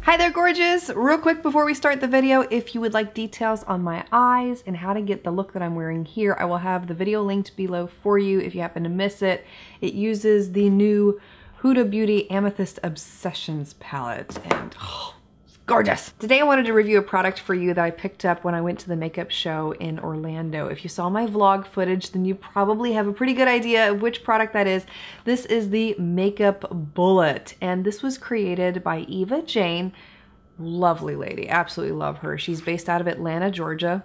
Hi there, gorgeous! Real quick before we start the video, if you would like details on my eyes and how to get the look that I'm wearing here, I will have the video linked below for you if you happen to miss it. It uses the new Huda Beauty Amethyst Obsessions palette, and oh, it's gorgeous! Today I wanted to review a product for you that I picked up when I went to the makeup show in Orlando. If you saw my vlog footage, then you probably have a pretty good idea of which product that is. This is the Makeup Bullet, and this was created by Eva Jayne. Lovely lady, absolutely love her. She's based out of Atlanta, Georgia,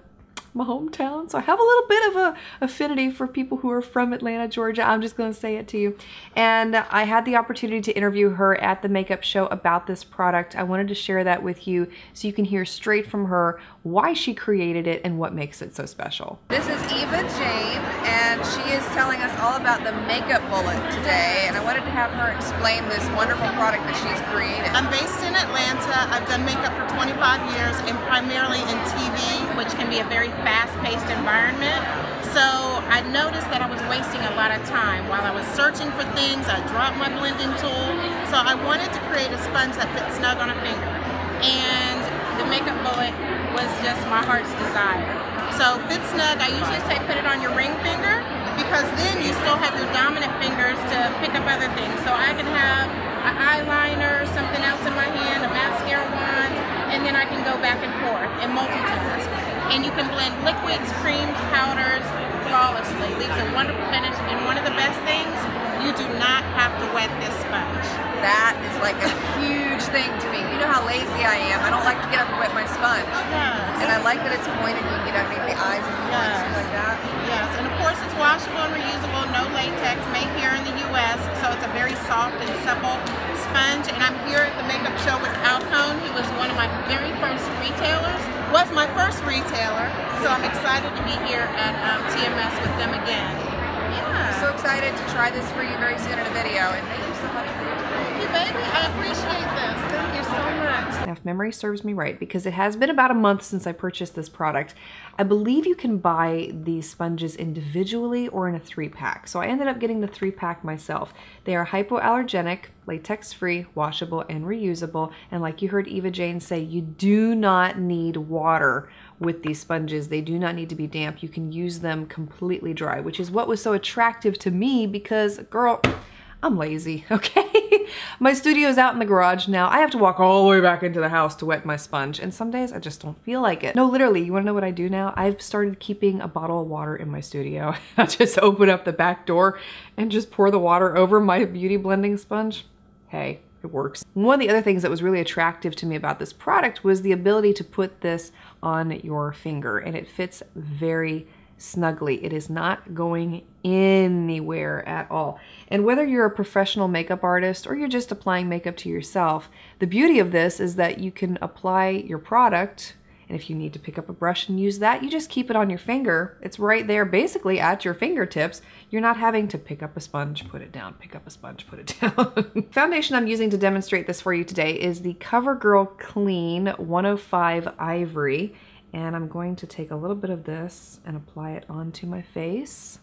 my hometown, so I have a little bit of a affinity for people who are from Atlanta, Georgia. I'm just gonna say it to you. And I had the opportunity to interview her at the makeup show about this product. I wanted to share that with you so you can hear straight from her why she created it and what makes it so special. This is Eva Jayne, and she is telling us all about the Makeup Bullet today, and I wanted to have her explain this wonderful product that she's created. I'm based in Atlanta. I've done makeup for 25 years and primarily in TV, which can be a very fast-paced environment. So I noticed that I was wasting a lot of time. While I was searching for things, I dropped my blending tool. So I wanted to create a sponge that fits snug on a finger. And the Makeup Bullet was just my heart's desire. So fit snug, I usually say put it on your ring finger, because then you still have your dominant fingers to pick up other things. So I can have an eyeliner, something else in my hand, a mascara wand, and then I can go back and forth and multitask. And you can blend liquids, creams, powders flawlessly. Leaves a wonderful finish. And one of the best things, you do not have to wet this sponge. That is like a huge thing to me. You know how lazy I am. I don't like to get up and wet my sponge. Yes. And I like that it's pointed. You can get underneath the eyes if you want, something like that. Yes, and of course it's washable and reusable, no latex, made here in the U.S. So it's a very soft and supple sponge. And I'm here at the makeup show with Alcone. He was one of my very first retailers. Was my first retailer, so I'm excited to be here at TMS with them again. Yeah. So excited to try this for you very soon in a video, and thank you so much for your time. Thank you, baby. I appreciate this. Thank you so much. Now, if memory serves me right, because it has been about a month since I purchased this product, I believe you can buy these sponges individually or in a 3-pack. So I ended up getting the 3-pack myself. They are hypoallergenic, latex-free, washable, and reusable. And like you heard Eva Jayne say, you do not need water with these sponges. They do not need to be damp. You can use them completely dry, which is what was so attractive to me because, girl, I'm lazy, okay? My studio is out in the garage now. I have to walk all the way back into the house to wet my sponge, and some days I just don't feel like it. No, literally, you wanna know what I do now? I've started keeping a bottle of water in my studio. I just open up the back door and just pour the water over my beauty blending sponge. Hey, it works. One of the other things that was really attractive to me about this product was the ability to put this on your finger, and it fits very snugly. It is not going anywhere at all. And whether you're a professional makeup artist or you're just applying makeup to yourself, the beauty of this is that you can apply your product, and if you need to pick up a brush and use that, you just keep it on your finger. It's right there basically at your fingertips. You're not having to pick up a sponge, put it down, pick up a sponge, put it down. Foundation I'm using to demonstrate this for you today is the CoverGirl Clean 105 Ivory. And I'm going to take a little bit of this and apply it onto my face.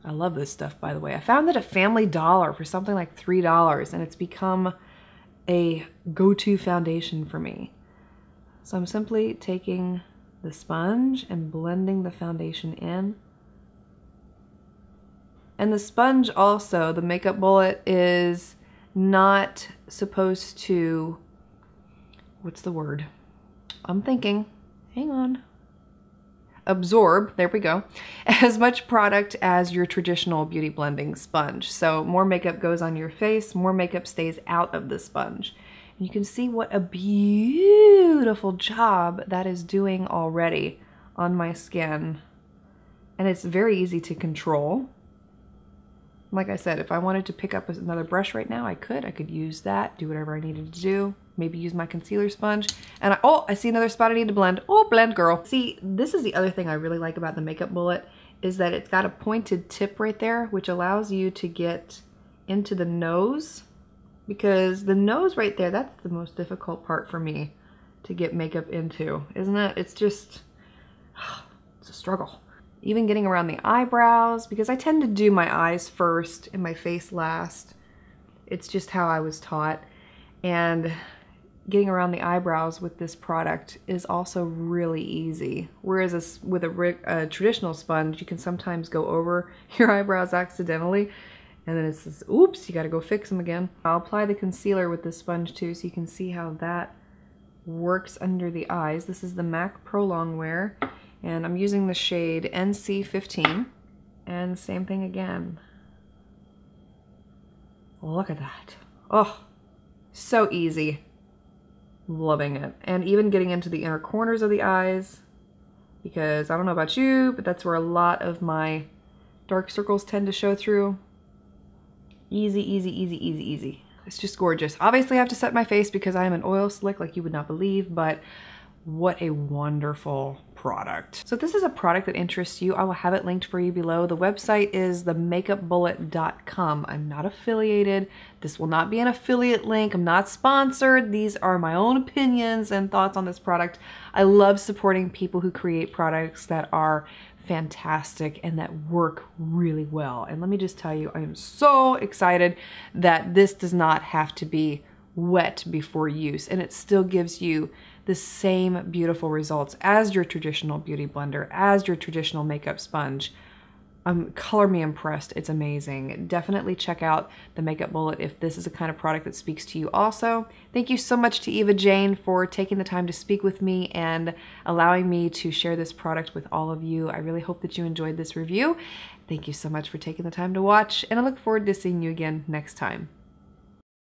I love this stuff, by the way. I found it at Family Dollar for something like $3, and it's become a go-to foundation for me. So I'm simply taking the sponge and blending the foundation in. And the sponge also, the Makeup Bullet, is not supposed to, what's the word? I'm thinking, hang on. Absorb, there we go, as much product as your traditional beauty blending sponge. So more makeup goes on your face, more makeup stays out of the sponge. And you can see what a beautiful job that is doing already on my skin. And it's very easy to control. Like I said, if I wanted to pick up another brush right now, I could use that, do whatever I needed to do. Maybe use my concealer sponge. And I see another spot I need to blend. Oh, blend, girl. See, this is the other thing I really like about the Makeup Bullet, is that it's got a pointed tip right there, which allows you to get into the nose, because the nose right there, that's the most difficult part for me to get makeup into, isn't it? It's just, it's a struggle. even getting around the eyebrows, because I tend to do my eyes first and my face last. It's just how I was taught. And getting around the eyebrows with this product is also really easy. Whereas with a traditional sponge, you can sometimes go over your eyebrows accidentally, and then it's just, oops, you gotta go fix them again. I'll apply the concealer with this sponge too, so you can see how that works under the eyes. This is the MAC Pro Longwear, and I'm using the shade NC15, and same thing again. Look at that. Oh, so easy. Loving it. And even getting into the inner corners of the eyes, because I don't know about you, but that's where a lot of my dark circles tend to show through. Easy, easy, easy, easy, easy. It's just gorgeous. Obviously I have to set my face because I am an oil slick like you would not believe, but what a wonderful product. So if this is a product that interests you, I will have it linked for you below. The website is themakeupbullet.com. I'm not affiliated. This will not be an affiliate link. I'm not sponsored. These are my own opinions and thoughts on this product. I love supporting people who create products that are fantastic and that work really well. And let me just tell you, I am so excited that this does not have to be wet before use, and it still gives you the same beautiful results as your traditional beauty blender, as your traditional makeup sponge. Color me impressed. It's amazing. Definitely check out the Makeup Bullet if this is a kind of product that speaks to you also. Thank you so much to Eva Jayne for taking the time to speak with me and allowing me to share this product with all of you. I really hope that you enjoyed this review. Thank you so much for taking the time to watch, and I look forward to seeing you again next time.